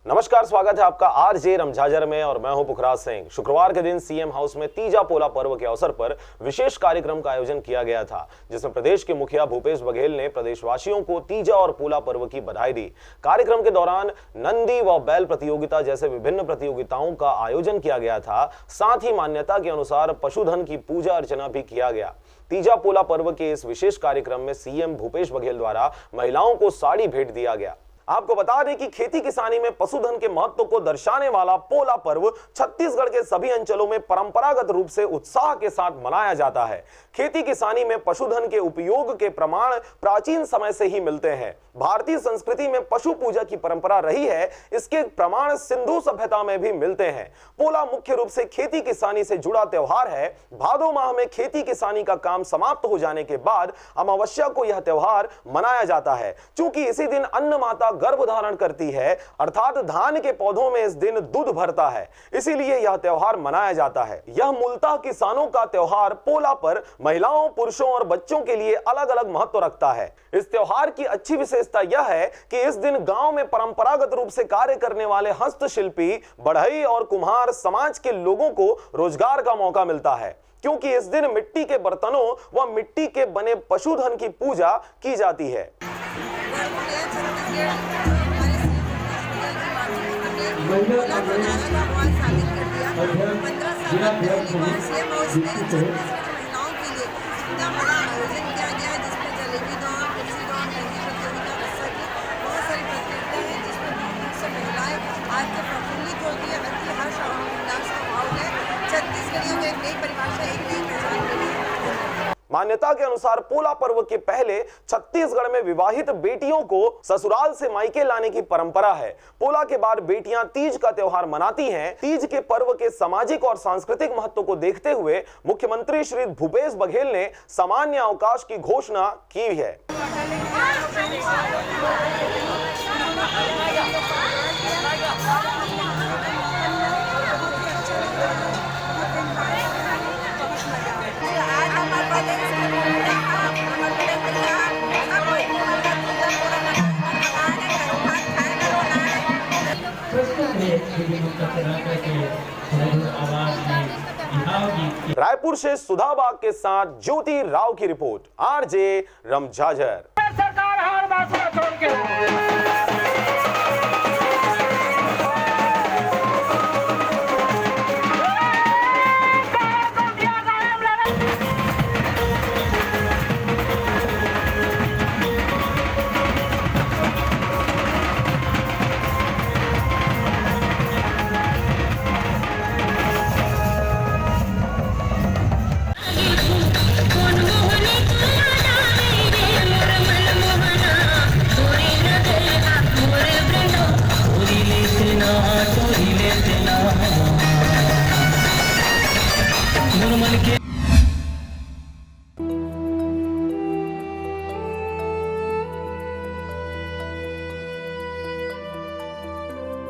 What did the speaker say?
नमस्कार, स्वागत है आपका आरजे रमझाझर में और मैं हूं पुखराज सिंह। शुक्रवार के दिन सीएम हाउस में तीजा पोला पर्व के अवसर पर विशेष कार्यक्रम का आयोजन किया गया था, जिसमें प्रदेश के मुखिया भूपेश बघेल ने प्रदेशवासियों को तीजा और पोला पर्व की बधाई दी। कार्यक्रम के दौरान नंदी व बैल प्रतियोगिता जैसे विभिन्न प्रतियोगिताओं का आयोजन किया गया था। साथ ही मान्यता के अनुसार पशुधन की पूजा अर्चना भी किया गया। तीजा पोला पर्व के इस विशेष कार्यक्रम में सीएम भूपेश बघेल द्वारा महिलाओं को साड़ी भेंट दिया गया। आपको बता दें कि खेती किसानी में पशुधन के महत्व को दर्शाने वाला पोला पर्व छत्तीसगढ़ के सभी अंचलों में परंपरागत रूप से उत्साह के साथ मनाया जाता है। खेती किसानी में पशुधन के उपयोग के प्रमाण प्राचीन समय से ही मिलते हैं। भारतीय संस्कृति में पशु पूजा की परंपरा रही है, इसके प्रमाण सिंधु सभ्यता में भी मिलते हैं। पोला मुख्य रूप से खेती किसानी से जुड़ा त्योहार है। भादो माह में खेती किसानी का काम समाप्त हो जाने के बाद अमावस्या को यह त्योहार मनाया जाता है। चूंकि इसी दिन अन्न माता गर्भ धारण करती है, अर्थात धान के पौधों में इस दिन दूध भरता है, इसीलिए यह त्योहार मनाया जाता है। यह मूलतः किसानों का त्योहार पोला पर महिलाओं, पुरुषों और बच्चों के लिए अलग अलग महत्व रखता है। इस त्योहार की अच्छी विशेषता यह है कि इस दिन गांव में परंपरागत रूप से कार्य करने वाले हस्तशिल्पी, बढ़ई और कुम्हार समाज के लोगों को रोजगार का मौका मिलता है, क्योंकि इस दिन मिट्टी के बर्तनों व मिट्टी के बने पशुधन की पूजा की जाती है। मान्यता के अनुसार पोला पर्व के पहले छत्तीसगढ़ में विवाहित बेटियों को ससुराल से मायके लाने की परंपरा है। पोला के बाद बेटियां तीज का त्योहार मनाती हैं। तीज के पर्व के सामाजिक और सांस्कृतिक महत्व को देखते हुए मुख्यमंत्री श्री भूपेश बघेल ने सामान्य अवकाश की घोषणा की है। रायपुर से सुधा बाग के साथ ज्योति राव की रिपोर्ट, आरजे रमझाझर। सरकार हर बात को छोड़ के